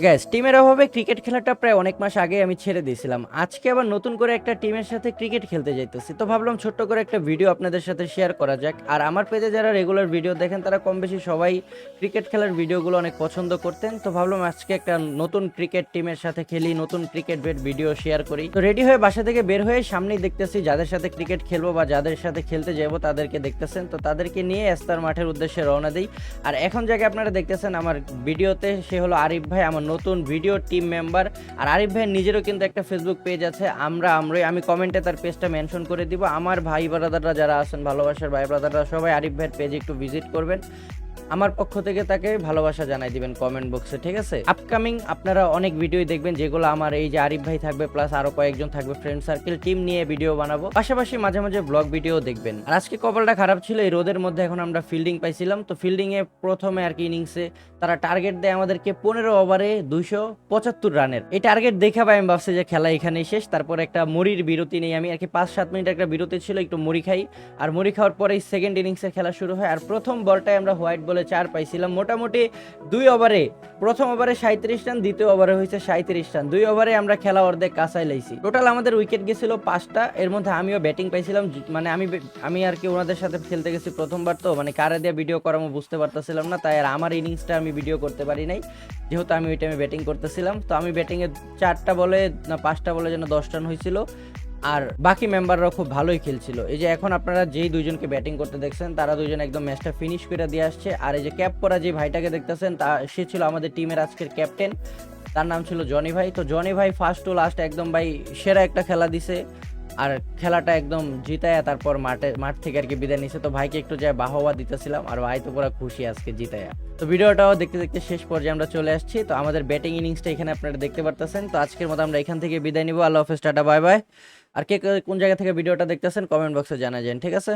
Gas টিমের অভাবে cricket খেলাটা প্রায় অনেক মাস আগে আমি ছেড়ে দিয়েছিলাম। আজকে আবার নতুন করে একটা টিমের সাথে ক্রিকেট খেলতে যাইতেছি, তো ভাবলাম ছোট্ট করে একটা ভিডিও আপনাদের সাথে শেয়ার করা যাক। আর আমার পেজে যারা রেগুলার ভিডিও দেখেন তারা কম বেশি সবাই ক্রিকেট খেলার ভিডিওগুলো অনেক পছন্দ করতেন, তো ভাবলাম আজকে একটা নতুন ক্রিকেট টিমের সাথে খেলি, নতুন ক্রিকেট ভিডিও শেয়ার করি। তো রেডি হয়ে বাসা থেকে বের হয়ে সামনেই দেখতেছি যাদের সাথে ক্রিকেট খেলবো বা যাদের সাথে খেলতে যাবো তাদেরকে দেখতেছেন, তো তাদেরকে নিয়ে এস্তার মাঠের উদ্দেশ্যে রওনা দিই। আর এখন যাকে আপনারা দেখতেছেন আমার ভিডিওতে, সে হলো আরিফ ভাই, আমার নতুন ভিডিও টিম মেম্বার। আর আরিফ ভাইয়ের নিজেরও কিন্তু একটা ফেসবুক পেজ আছে, আমি কমেন্টে তার পেজটা মেনশন করে দিব। আমার ভাই ব্রাদাররা যারা আছেন, ভালোবাসার ভাই ব্রাদাররা, সবাই আরিফ ভাইয়ের পেজে একটু ভিজিট করবেন, আমার পক্ষ থেকে তাকে ভালোবাসা জানাই দিবেন কমেন্ট বক্সে, ঠিক আছে? আপকামিং আপনারা অনেক ভিডিও দেখবেন যেগুলো আমার এই যে আরিফ ভাই থাকবে প্লাস আরো কয়েকজন থাকবে, ফ্রেন্ড সার্কেল টিম নিয়ে ভিডিও বানাবো, পাশাপাশি মাঝে মাঝে ব্লগ ভিডিও দেখবেন। আর আজকে কপালটা খারাপ ছিল, এই রোদের মধ্যে এখন আমরা ফিল্ডিং পাইছিলাম, তো ফিল্ডিং এ প্রথমে আর কি ইনিংসে তারা টার্গেট দেয় আমাদেরকে 15 ওভারে 275 রানের। এই টার্গেট দেখা পাই আমি ভাবছি যে খেলা এখানেই শেষ। তারপর একটা মুড়ির বিরতি নেই আমি, আর কি 5-7 মিনিট একটা বিরতি ছিল, একটু মুড়ি খাই। আর মুড়ি খাওয়ার পরেই সেকেন্ড ইনিংসের খেলা শুরু হয়। আর প্রথম বলটাই আমরা হোয়াইট বলে 4 পাইছিলাম, মোটামুটি 2 ওভারে। প্রথম ওভারে 37 রান, দ্বিতীয় ওভারে হয়েছে 37 রান, 2 ওভারে আমরা খেলা অর্ধেক কাঁচাই লাইছি। টোটাল আমাদের উইকেট গেছিল 5টা, এর মধ্যে আমিও ব্যাটিং পাইছিলাম। মানে আমি আর কি ওনাদের সাথে খেলতে গেছি প্রথমবার, তো মানে কারে দিয়ে ভিডিও করামো বুঝতে পারতেছিলাম না, তাই আর আমার ইনিংসটা আমি ভিডিও করতে পারি নাই, যেহেতু আমি ওই টাইমে ব্যাটিং করতেছিলাম। তো আমি ব্যাটিংয়ে 4টা বলে না 5টা বলে যেন 10 রান হয়েছিল। আর বাকি মেম্বাররাও খুব ভালোই খেলছিল। এই যে এখন আপনারা যেই দুইজনকে ব্যাটিং করতে দেখছেন তারা দুইজন একদম ম্যাচটা ফিনিশ করে দিয়ে আসছে। আর এই যে ক্যাপ পরা যে ভাইটাকে দেখতেছেন সে ছিল আমাদের টিমের আজকের ক্যাপ্টেন, তার নাম ছিল জনি ভাই। তো জনি ভাই ফার্স্ট টু লাস্ট একদম ভাই সেরা একটা খেলা দিছে, আর খেলাটা একদম জিতায়া তারপর মাঠ থেকে আর কি বিদায় নিছে। তো ভাইকে একটু যায় বাহবা দিতেছিলাম, আর ভাই তো পুরো খুশি আজকে জিতায়া। তো ভিডিওটাও দেখতে দেখতে শেষ পর্যায়ে আমরা চলে আসছি। তো আমাদের ব্যাটিং ইনিংসটা এখানে আপনারা দেখতে পারতেছেন। তো আজকের মতো আমরা এখান থেকে বিদায় নিব। আল্লাহ হাফেজ, টাটা, বাই বাই। আর কে কোন জায়গা থেকে ভিডিওটা দেখতেছেন কমেন্ট বক্সে জানা যান, ঠিক আছে?